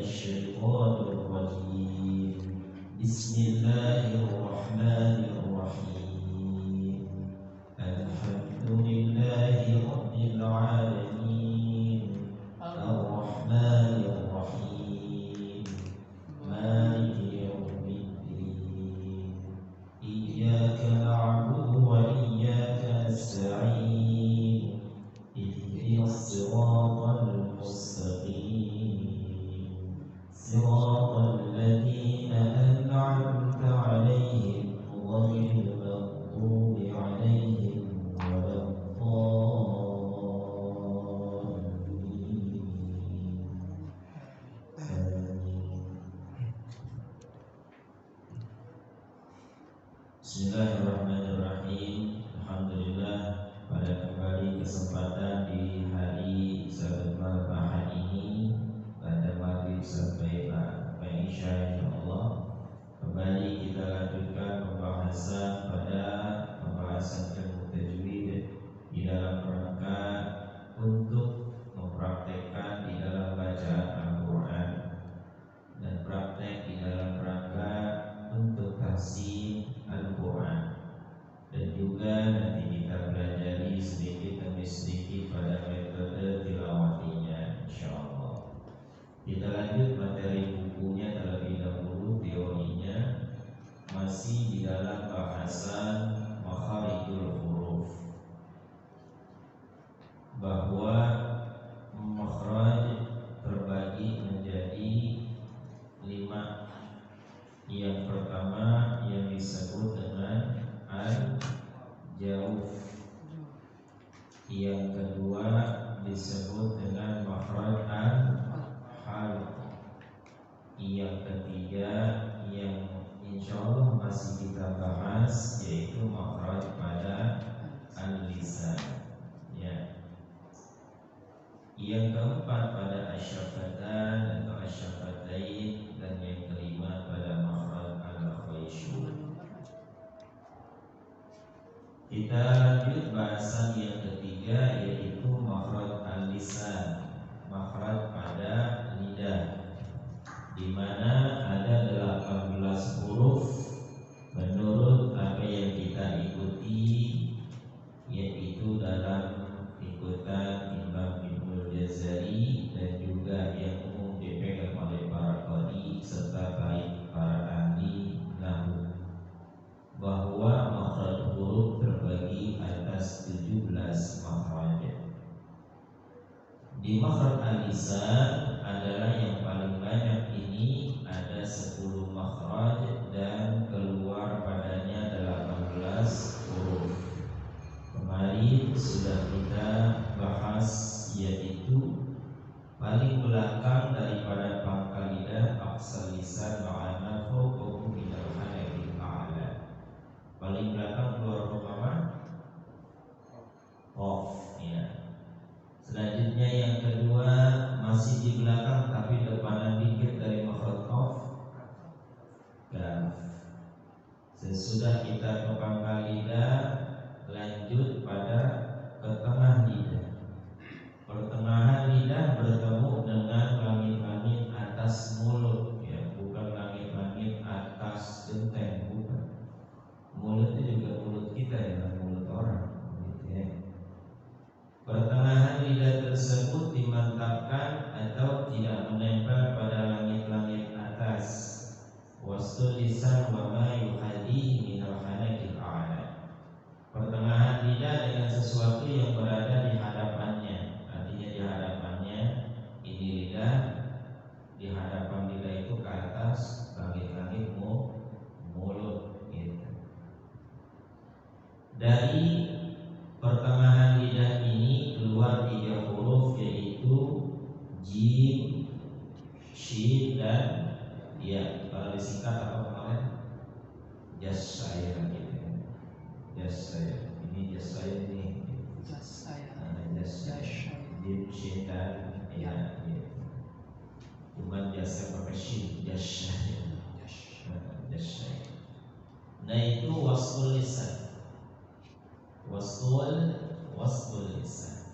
الشيطان الرجيم بسم الله الرحمن الرحيم الحمد لله رب العالمين الرحمن الرحيم مالك يوم الدين إياك نعبد وإياك نستعين اهدنا الصراط المستقيم صراط الذين أنعمت عليهم غير المغضوب عليهم ولا الضالين آمين. Bismillahirrahmanirrahim. Alhamdulillah, pada kembali kesempatan di hari Sabat Ahad ini pada maghrib sampai Isya insyaallah kembali kita lanjutkan pembahasan ilmu tajwid di dalam rangka untuk mempraktekkan di dalam bacaan Al-Quran dan praktek di dalam rangka untuk tahsin Al-Quran, dan juga nanti kita pelajari sedikit demi sedikit pada metode tilawatinya insyaallah. Kita lanjut materi bukunya terlebih dahulu, teorinya masih di dalam bahasan makharijul huruf, bahwa makhraj terbagi menjadi 5. Yang pertama yang disebut dengan al-jauf, yang kedua disebut dengan makhraj al-halq, yang ketiga yang insyaallah masih kita bahas yaitu makhraj pada al-lisan ya. Yang keempat pada asyafatan atau asyafatain, dan yang kelima pada makhraj al-khayshum. Kita lanjut bahasan yang ketiga yaitu makhraj al-lisan, makhraj pada lidah, di mana ada 18 huruf menurut apa yang kita ikuti, yaitu dalam ikutan Imam Ibnul Jazari dan juga yang umum dipegang oleh para qari serta baik para ahli nahwu, bahwa makhraj huruf terbagi atas 17 makhraj. Di makhraj al-lisan adalah yang paling banyak, ini ada 10 makhraj dan keluar padanya 18 huruf. Kemarin sudah kita bahas, yaitu paling belakang daripada pangkal lidah aqsal lisan ma'ana fawqahu minal halaqil a'la. Paling belakang keluar huruf apa? Qaf ya. Selanjutnya yang kedua masih di belakang tapi depanan dikit dari makhraj qaf, kaf. Sesudah kita ke pangkal lidah, lanjut pada ke tengah lidah. Pertengahan lidah bertemu dengan langit-langit atas mulut ya, bukan langit-langit atas genteng, bukan. Mulut itu juga mulut kita ya, mulut orang gitu ya. Pertengahan lidah tersebut dimantapkan atau tidak menempel pada langit-langit atas. Wastul lisan wa ma yuhadi minal hanakil a'la. Pertengahan lidah dengan sesuatu yang berada di hadapannya. Artinya di hadapannya ini lidah, di hadapan lidah itu ke atas langit-langit mulut gitu. Dari pertengahan lidah ini keluar 3 huruf, yaitu jim, shin dan ya. Kalau disingkat apa kemarin? Jas saya gitu. Jas saya. Ini jas saya ini. Jas saya. Jas saya. Jim, shin dan ya. Bukan jas saya pakai shin, jas saya. Jas saya. Nah itu wasful lisan. Wasful lisan.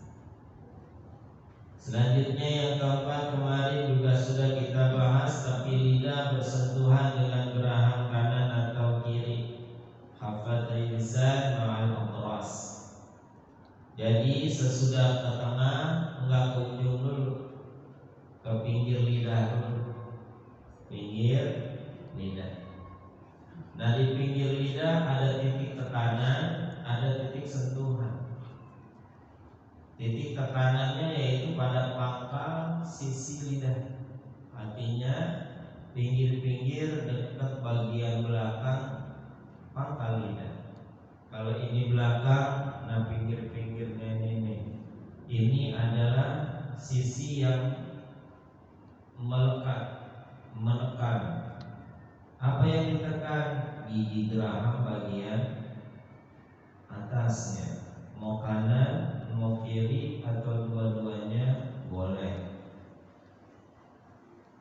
Selanjutnya yang keempat kemarin juga sudah kita bahas sudah ke tengah, enggak ke ujung dulu, ke pinggir lidah dulu, pinggir lidah. Nah di pinggir lidah ada titik tekanan, ada titik sentuhan. Titik tekanannya yaitu pada pangkal sisi lidah, artinya pinggir-pinggir dekat bagian belakang pangkal lidah. Kalau ini belakang, nah pinggir-pinggirnya ini adalah sisi yang melekat, menekan. Apa yang ditekan? Gigi geraham bagian atasnya. Mau kanan, mau kiri, atau dua-duanya boleh.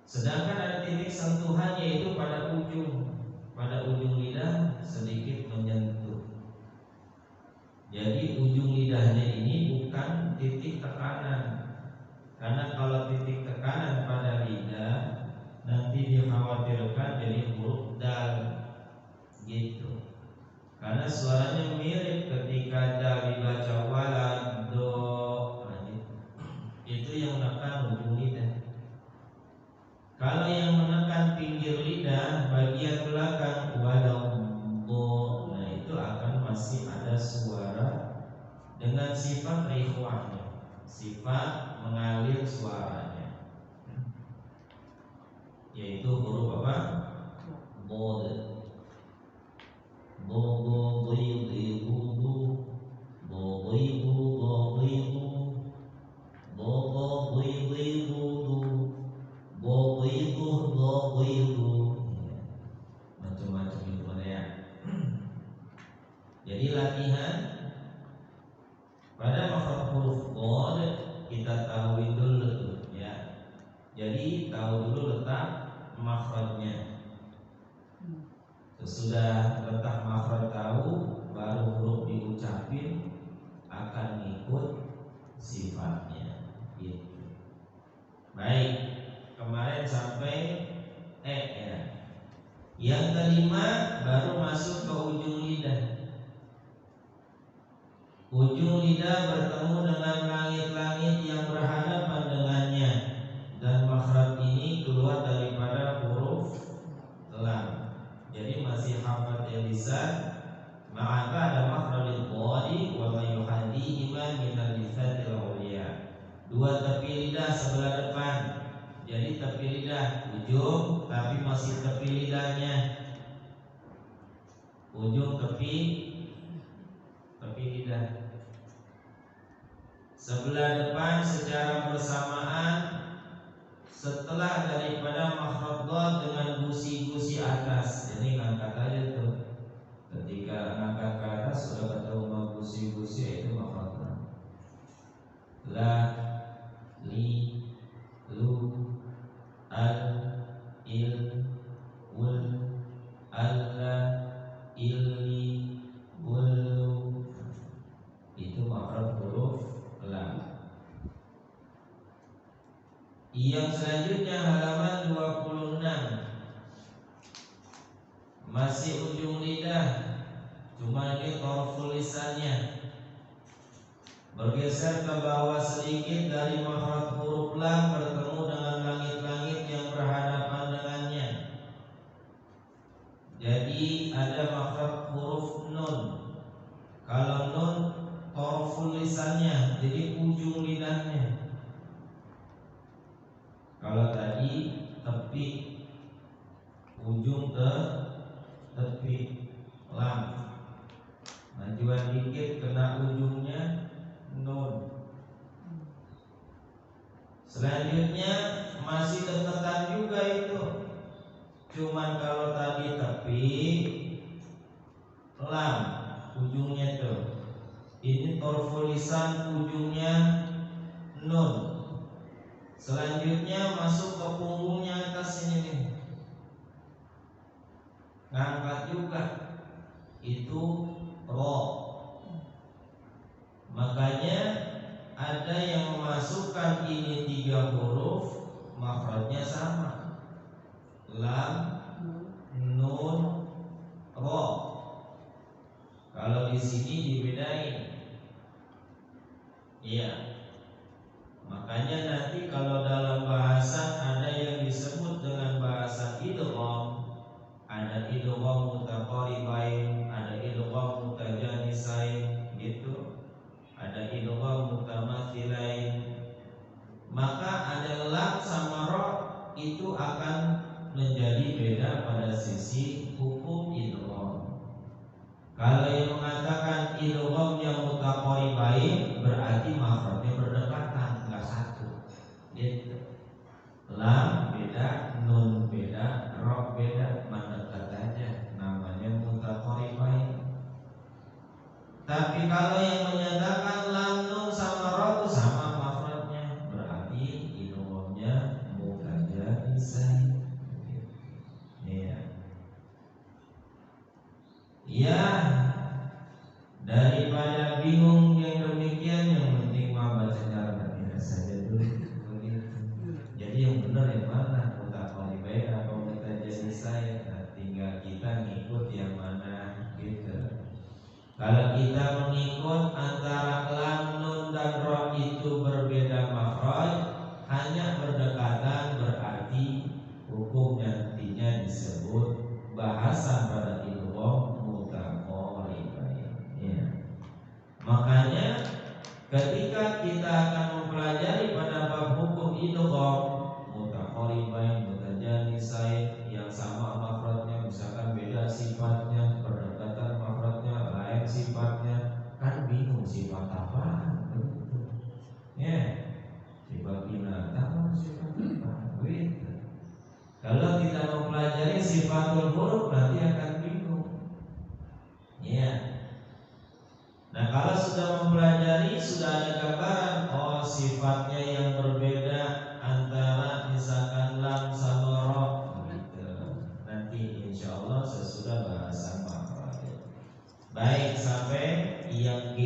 Sedangkan ada titik sentuhan yaitu pada ujung lidah sedikit menyentuh. Jadi ujung lidahnya ini bukan titik tekanan. Karena kalau titik tekanan pada lidah nanti dikhawatirkan jadi huruf dal gitu. Karena suaranya mirip ketika dal dibaca walad do. Nah, gitu. Itu yang menekan ujung lidah. Kalau yang menekan pinggir lidah bagian belakang walau do, nah itu akan masih ada suara dengan sifat rikhwahnya, sifat mengalir suaranya, yaitu huruf apa? Bod, bobo, boibu, bubu, boibu, boibu, bobo, boibu, boibu, boibu, macam-macam itu ya. Jadi latihan pada makhraj huruf bod kita tahu dulu tuh ya. Jadi tahu dulu letak makhrajnya. Sesudah letak makhraj tahu, baru huruf diucapin akan ikut sifatnya. Gitu. Baik, kemarin sampai ya. Yang kelima baru masuk ke ujung lidah. Ujung lidah bertemu dengan langit-langit yang berhadapan dengannya, dan makhraj ini keluar daripada huruf lam. Jadi masih hafal lisan, maka ada makhrajul qadi wa ma yuhaddihi min al-lisatil ulya. Dua tepi lidah sebelah depan. Jadi tepi lidah ujung tapi masih tepi lidahnya. Ujung tepi lidah. Sebelah depan secara bersamaan setelah daripada makhraj dad dengan gusi-gusi atas. Jadi ngangkat aja tuh. Ketika ngangkat ke atas sudah ketemu gusi-gusi, itu makhraj dad. La, li, lu, al, il, ul, alla, illi, ulu. Itu makhraj huruf lam. Yang selanjutnya halaman 26, masih ujung lidah, cuma ini torful lisannya bergeser ke bawah sedikit dari makhraj huruf lam, bertemu dengan langit-langit yang berhadapan dengannya. Jadi ada makhraj huruf nun. Kalau nun torful lisannya, jadi ujung lidahnya. Kalau tadi tepi, ujung ke tepi lam, majuan dikit kena ujungnya nun. Selanjutnya masih dekatan juga itu, cuman kalau tadi tepi lam ujungnya tuh, ini torful lisan ujungnya nun. Selanjutnya masuk ke punggungnya atas ini nih, ngangkat juga, itu ro. Makanya ada yang memasukkan ini 3 huruf makhrajnya sama, lam, nun, ro. Kalau di sini dibedain, iya. itu akan menjadi beda pada sisi hukum idgham. Kalau yang mengatakan idgham yang mutaqaribain berarti makhrajnya berdekatan, enggak satu. Gitu. Lam beda, nun beda, ro beda, mendekat aja, namanya mutaqaribain. Tapi kalau yang menyatakan lam, nun sama ro itu sama makhrajnya, berarti idghamnya mutajanisain. Iya. Ya, daripada bingung yang demikian, yang penting mah baca cara berbeda saja dulu. Jadi yang benar yang mana? Mutaqaribain apa mutajanisain? Nah, tinggal kita ngikut yang mana gitu. Kalau kita mengikut antara lam, nun dan ro itu berbeda makhraj, hanya berdekatan, berarti hukum nantinya disebut bahasan pada idgham mutaqaribain. Ya. Makanya ketika kita akan mempelajari pada bab hukum idgham mutaqaribain, mutajanisain yang sama makhrajnya, misalkan beda sifatnya, berdekatan makhrajnya, lain sifatnya, kan bingung sifat apa? Ya, sifat binatang, sifat apa? Gitu. Kalau tidak mempelajari sifatul huruf nanti akan bingung. Ya. Nah, kalau sudah mempelajari, sudah ada gambaran, oh sifatnya yang berbeda antara misalkan lam sama ro gitu. Nanti insya Allah sesudah bahasan makhraj. Baik, sampai yang G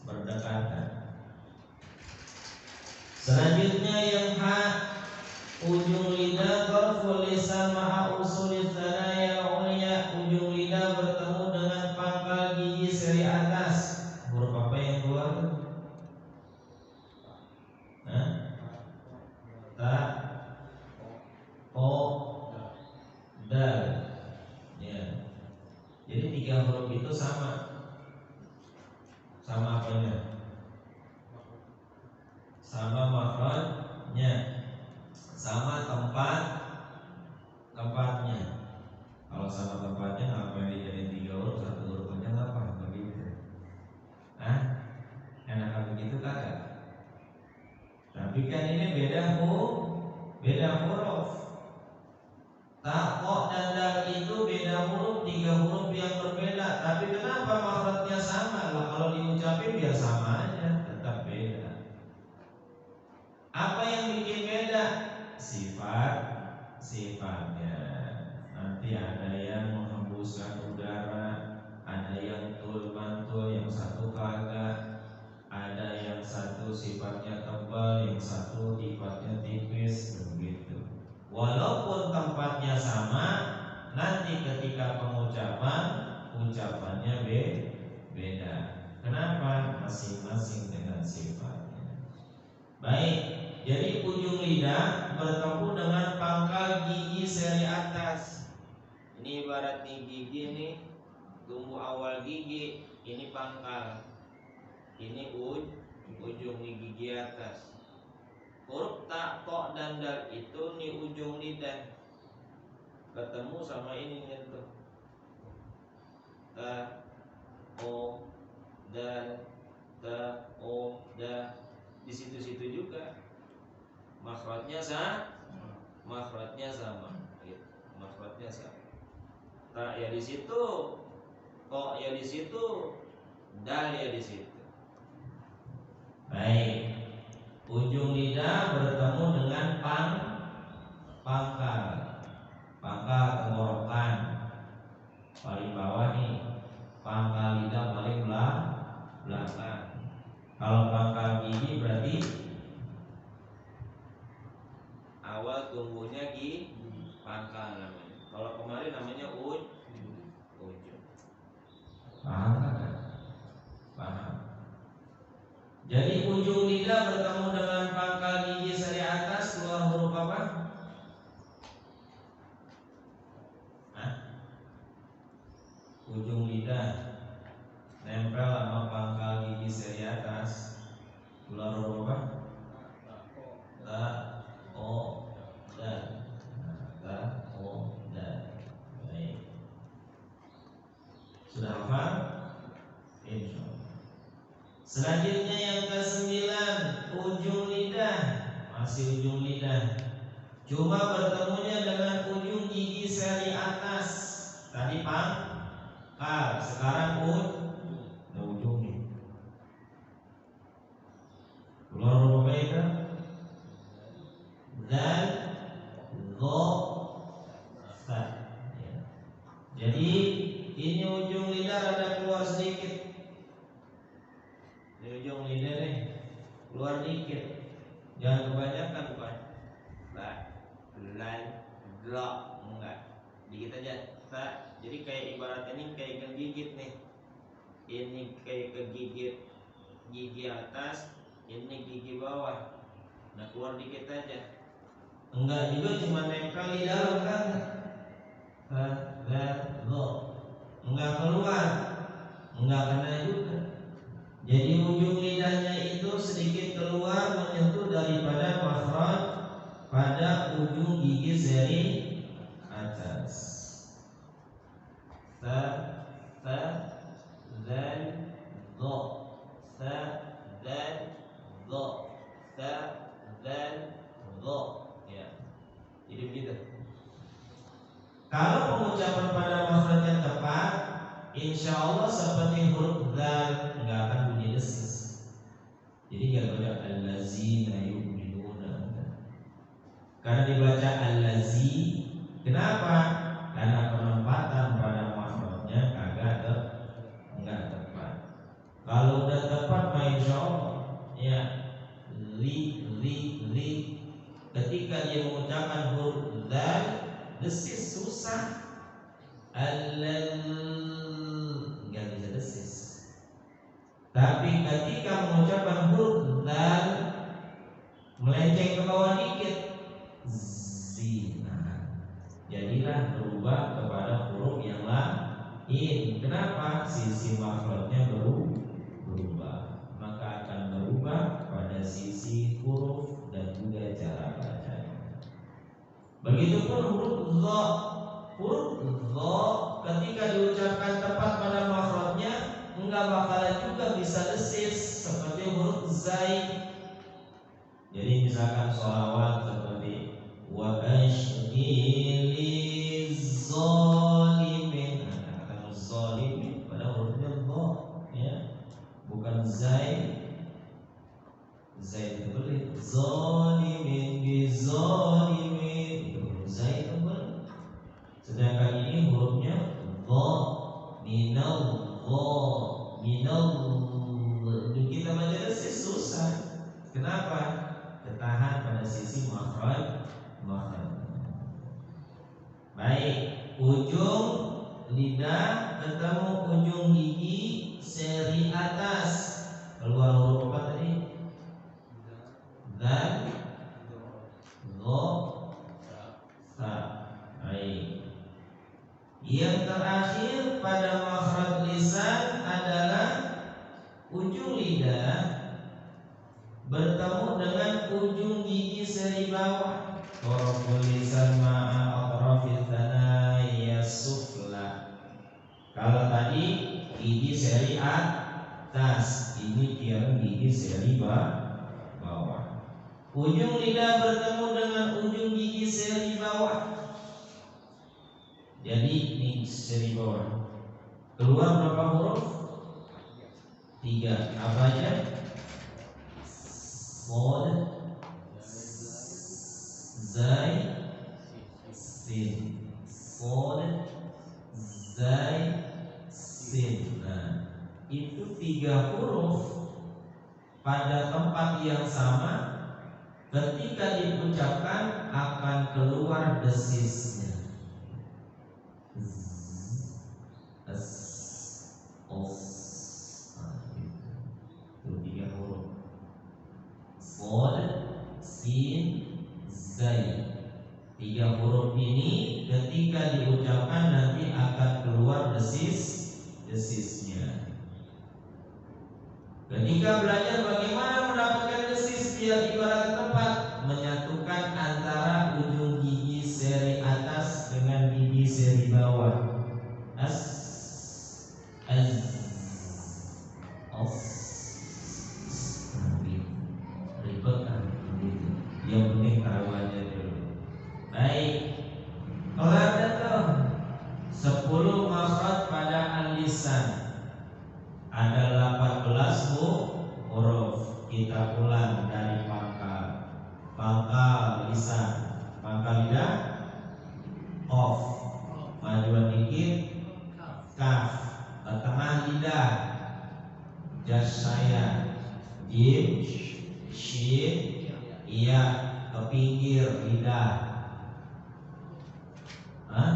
berdekatan. Selanjutnya yang H, ujung lidah tarful lisan ma'a usulis tsanaya ulya. Ujung lidah bertemu dengan pangkal gigi seri atas. Huruf apa yang keluar? Hah? Ta, o, dal. Ya. Jadi 3 huruf itu sama. Sama apanya? Sama makhrajnya, sama tempatnya. Kalau sama tempatnya ngapain dijadiin 3 huruf, 1 huruf aja ngapa? Begitu. Hah? Enakan begitu kagak? Tapi kan ini beda huruf. Ta, ko, dan dal itu beda huruf, 3 huruf yang berbeda. Tapi kenapa makhrajnya sama? Lah kalau diucapin biar sama aja, tetap beda. Apa yang bikin beda? Sifatnya. Nanti ada yang menghembuskan udara, ada yang tul mantul, yang satu kagak. Ada yang satu sifatnya tebal, yang satu sifatnya tipis, begitu. Walaupun tempatnya sama, nanti ketika ucapannya beda. Kenapa? Masing-masing dengan sifatnya. Baik, jadi ujung lidah bertemu dengan pangkal gigi seri atas. Ini ibarat nih gigi nih, tumbuh awal gigi, ini pangkal. Ini ujung nih gigi atas. Huruf ta, to, dan dal itu nih ujung lidah ketemu sama ini nyentuh. Ta, o, dal, ta, o, da. Di situ-situ juga makhrajnya sama. Gitu. Makhrajnya sama. Ta ya di situ, to ya di situ, dal ya di situ. Baik, ujung lidah bertemu dengan pangkal tenggorokan paling bawah nih, pangkal lidah paling belakang. Kalau pangkal gigi berarti awal tumbuhnya pangkal namanya. Kalau kemarin namanya ujung. Paham kan? Paham. Jadi ujung lidah bertemu dengan pangkal gigi seri atas, keluar huruf apa? Hah? Ujung lidah nempel sama pangkal gigi seri atas, keluar huruf apa? Ta, o, Selanjutnya yang ke-9, ujung lidah. Masih ujung lidah, cuma bertemunya dengan ujung gigi seri atas. Tadi pangkal, sekarang ujungnya. Keluar huruf apa itu? Zal, Zo, Sa. Ya. Jadi ini ujung lidah ada keluar sedikit. Ini ujung lidah nih keluar dikit. Jangan kebanyakan, bukan la, lan, lo, enggak. Dikit aja. Sa. Jadi kayak ibarat ini kayak kegigit nih. Ini kayak kegigit gigi atas, ini gigi bawah. Nah keluar dikit aja. Enggak juga cuma nempel di dalam kan. Sa, za, lo. Enggak keluar. Enggak kena juga. Jadi ujung lidahnya itu sedikit keluar menyentuh daripada makhraj pada ujung gigi seri atas. Sa, zal, zo. Sa, zal, zo. Sa, zal, zo. Ya. Jadi begitu. Kalau pengucapan pada makhraj yang tepat, insya Allah seperti huruf zal, nggak akan bunyi desis. Jadi nggak baca allazina yu'minuna, karena dibaca allazi. Kenapa? Karena penempatan pada makhrajnya nggak tepat. Kalau udah tepat, insya Allah ya. Li. Ketika dia mengucapkan huruf zal, desis susah. Nggak bisa desis. Tapi ketika mengucapkan huruf zal, melenceng ke bawah dikit, zina, jadilah berubah kepada huruf yang lain. Kenapa? Sisi makhrajnya berubah, maka akan berubah pada sisi huruf dan juga cara bacanya. Begitupun huruf dha. Huruf dha ketika diucapkan tepat pada makhrajnya, enggak bakalan juga bisa desis seperti huruf zai. Jadi misalkan sholawat seperti wa ashghili zalimin, kata zalimin pada hurufnya dha, ya, bukan zai. Zai itu boleh, zalimin bi zalimin itu huruf zai itu boleh. Sedangkan ini hurufnya dha, minal itu kita baca desis susah. Kenapa? Ketahan pada sisi makhraj. Baik, ujung lidah ketemu ujung gigi seri atas, keluar huruf apa tadi? Zal, Zo, Sa. Baik. Yang terakhir pada makhraj lisan adalah ujung lidah bertemu dengan ujung gigi seri bawah. Taraful lisan ma'a atrafil thanaya sufla. Kalau tadi gigi seri atas, ini kira gigi seri bawah. Ujung lidah bertemu dengan ujung gigi seri bawah. Jadi ini seri bawah. Keluar berapa huruf? 3. Apa aja? Shad, zai, sin. Shad, zai, sin. Nah, itu 3 huruf pada tempat yang sama. Ketika diucapkan akan keluar desisnya. Itu 3 huruf. Shad, sin, zai. 3 huruf ini ketika diucapkan nanti akan keluar desisnya. Ketika belajar bagaimana mendapatkan desis biar ibarat tepat, menyatukan antara ujung gigi seri atas dengan gigi seri bawah. As, az, os, lidah. Hah?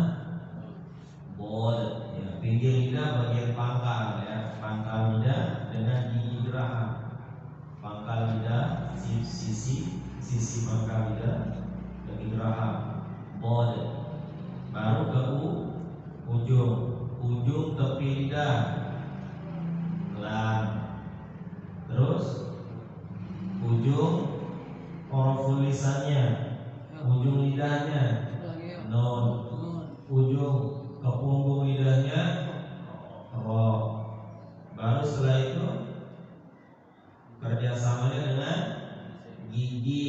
Bod, ya, pinggir lidah bagian pangkal ya, pangkal lidah dengan gigi geraham. Pangkal lidah, sisi pangkal lidah, gigi geraham. Bod, baru ke ujung tepi lidah, gelang. Terus ujung oroful lisannya, ujung lidahnya, non. Ujung ke punggung lidahnya, ro. Baru setelah itu kerjasamanya dengan gigi,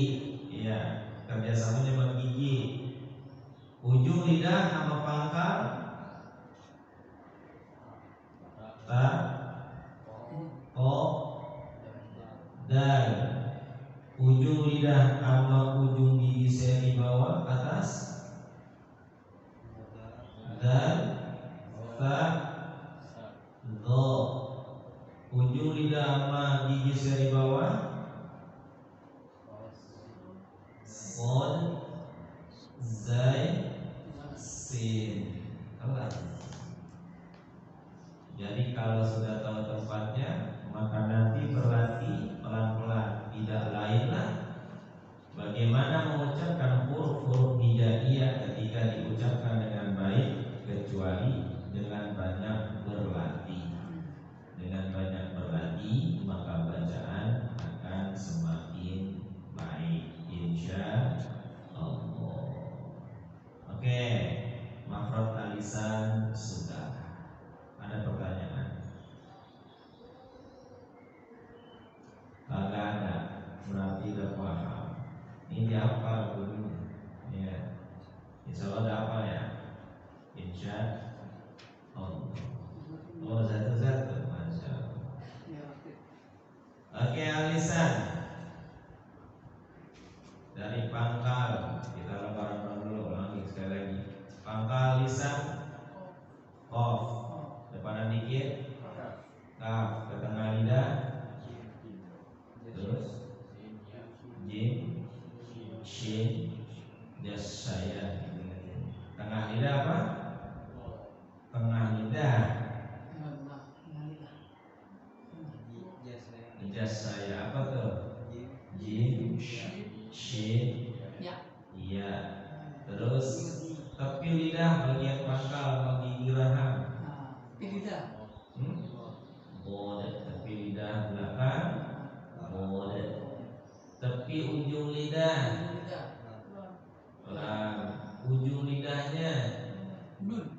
ya, kerjasamanya dengan gigi. Ujung lidah sama pangkal ta, ko, dal. Ujung lidah sama ujung gigi seri bawah atas, dal, ta, do. Ujung lidah sama gigi seri bawah, bod, zai, sin. Jadi kalau sudah tahu tempatnya, maka nanti berlatih pelan-pelan. Tidak lainlah bagaimana mengucapkan huruf-huruf hijaiyah ketika diucapkan dengan baik, kecuali dengan banyak berlatih. Dengan banyak berlatih, maka bacaan akan semakin baik, insya Allah. Oke, mafrad alisan sudah. Ada pertanyaan? Agak ada, berarti udah paham. Ini dihafal dulu, ya. Insya Allah ada apa ya? Insya Allah. Oh, satu-satu, masya Allah. Oke, alisan dari pangkal, kita lebaran dulu lagi sekali lagi. Pangkal lisan, kof, depanan dikit, kaf, ke tengah lidah, terus jim, shin, jas saya. Tengah lidah apa? Tengah lidah. Jas saya apa tuh? Jim, shin, iya. Terus tepi lidah bagian pangkal gigi geraham. Bod, tepi lidah belakang. Bod, tepi ujung lidah. Pelan, ujung lidahnya. Nun,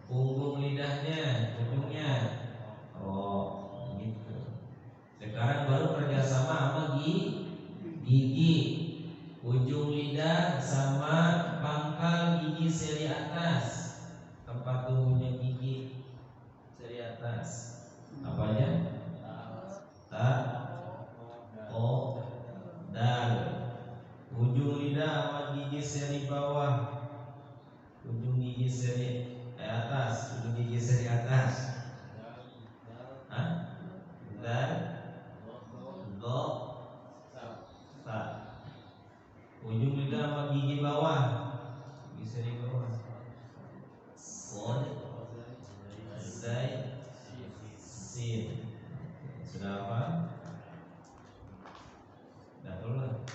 punggung lidahnya, ujungnya. Oh, gitu. Sekarang baru kerjasama sama gigi. Ujung lidah sama pangkal gigi seri atas, tempat tumbuhnya gigi seri atas. Apanya? Ta, ko, dal. Ujung lidah sama gigi seri bawah, ujung gigi seri atas, ujung gigi seri atas. Hah? Dal, do, ta. Ujung lidah sama gigi bawah, gigi seri bawah. Bod, zai, sin. Sudah apa? Sudah dulu.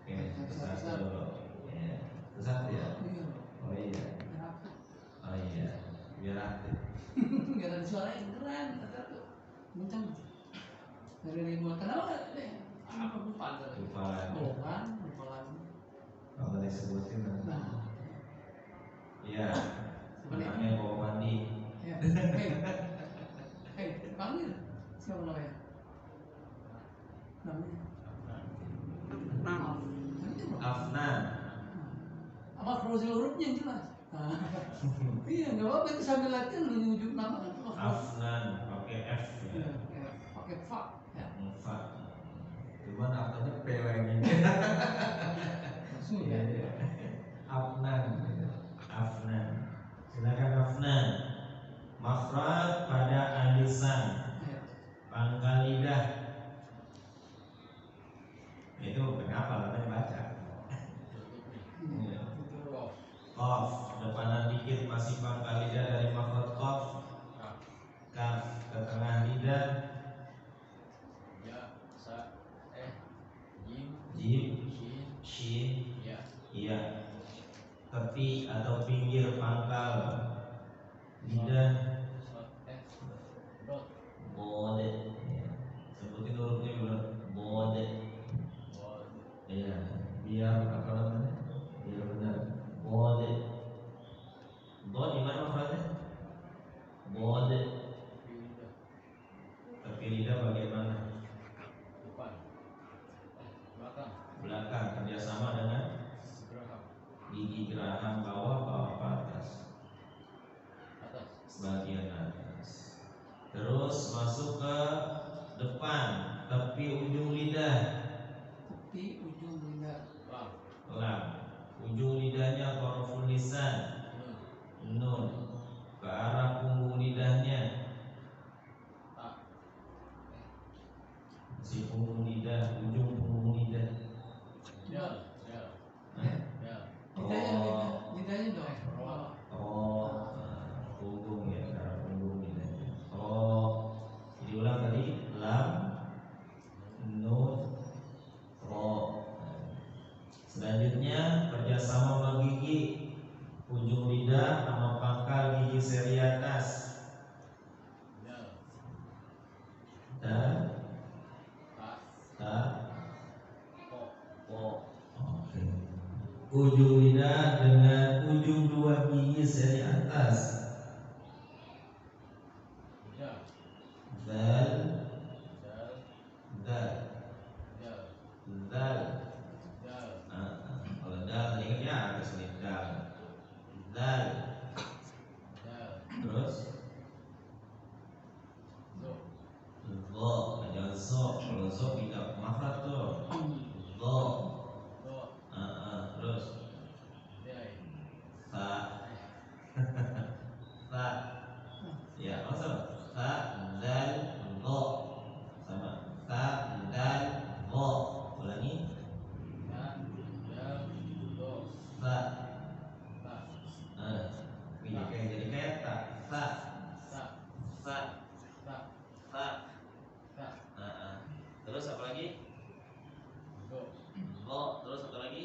Oke, satu. Ya, satu ya. Oh iya. Oh iya. Biar aktif. Biar ada suara yang keren, satu. Kencang. Dari ribuan. Kenapa nggak deh? Apa lupa? Lupa lagi. Lupa lagi. Kalau disebutin nanti. Nah. Iya. Sebenarnya bawa mandi. Ya. Hei, panggil. Siapa namanya? Namanya? Afnan. Apa proses hurufnya yang jelas? Iya, nggak apa-apa itu sambil latihan lu nyujuk nama kan. Afnan pakai F ya. Pakai fa. Ya. Fa. Cuman akhirnya P lagi. Sudah. Iya. Afnan. Afnan. Silakan Afnan. Mafrad pada alisan, pangkal lidah. Itu kenapa namanya baca? Qaf, depanan dikit masih pangkal lidah dari makhraj qaf. Kaf, ke tengah lidah. Ya, Jim, shin, ya. Tepi atau pinggir pangkal lidah. Bode, ya. Sebutin hurufnya dulu. Bode, ya. Biar apa namanya? Biar benar. Bode. Bode di mana makhrajnya? Bode. Tepi lidah bagaimana? Belakang, kerjasama dengan gigi geraham bawah ke atas, bagian atas. Terus masuk ke depan, tepi ujung lidah. Lam, ujung lidahnya taraful lisan. Nun, ke arah punggung lidahnya. Si punggung lidah, ujung punggung lidah. Lidahnya dong. Punggung ya, ke arah punggung lidahnya. Diulang tadi. Lam, nun, ro. Selanjutnya kerjasama sama gigi, ujung lidah sama pangkal gigi seri atas. Dan oke. Ujung lidah dengan ujung dua gigi seri atas. Dal, dal, dal. Kalau dal tadi kan ya atas nih dal, dal. Terus zo, jangan zo. Kalau zo tidak makhraj tuh. Zo. Terus ta, ta. Ya, langsung ta, dal, zo. Sama ta, dal, zo. Ulangi. Ta. Jadi kayak ta, ta, ta, ta. Terus apa lagi? Zo. Terus apa lagi?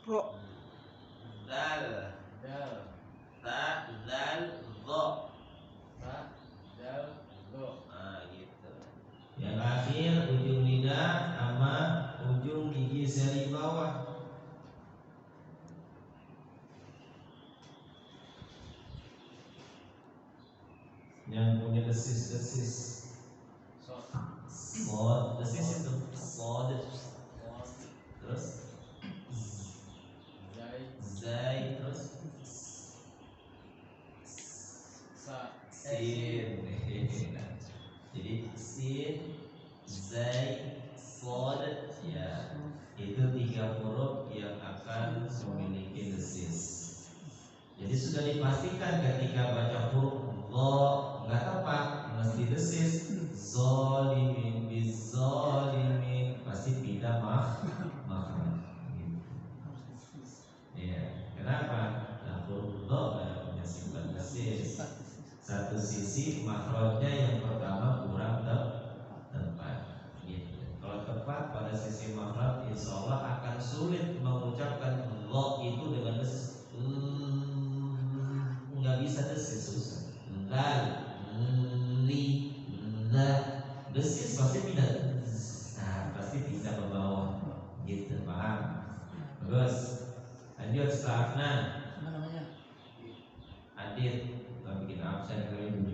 Ro. Dal. Ta, dal, zo. Gitu. Yang akhir ujung lidah sama ujung gigi seri bawah. Yang punya desis. Sod, desis itu. Sod. Terus zai, terus sin. Jadi sin, zai, sod, ya. Itu 3 huruf yang akan memiliki desis. Jadi sudah dipastikan ketika baca huruf zo nggak tepat, mesti desis. Zolimin, bizolimin, pasti pindah makhraj. Ya, kenapa? Nah, huruf zo punya sifat desis. Satu sisi makhrajnya yang pertama kurang tepat. Gitu. Kalau tepat pada sisi makhraj, insya Allah akan sulit mengucapkan zo itu dengan desis. Nggak bisa desis, susah. Dal, li, da, desis pasti pindah. Nah, pasti pindah ke bawah. Gitu, paham? Bagus. Lanjut setelah Adnan. Apa namanya? Adit, bikin absen kali ini.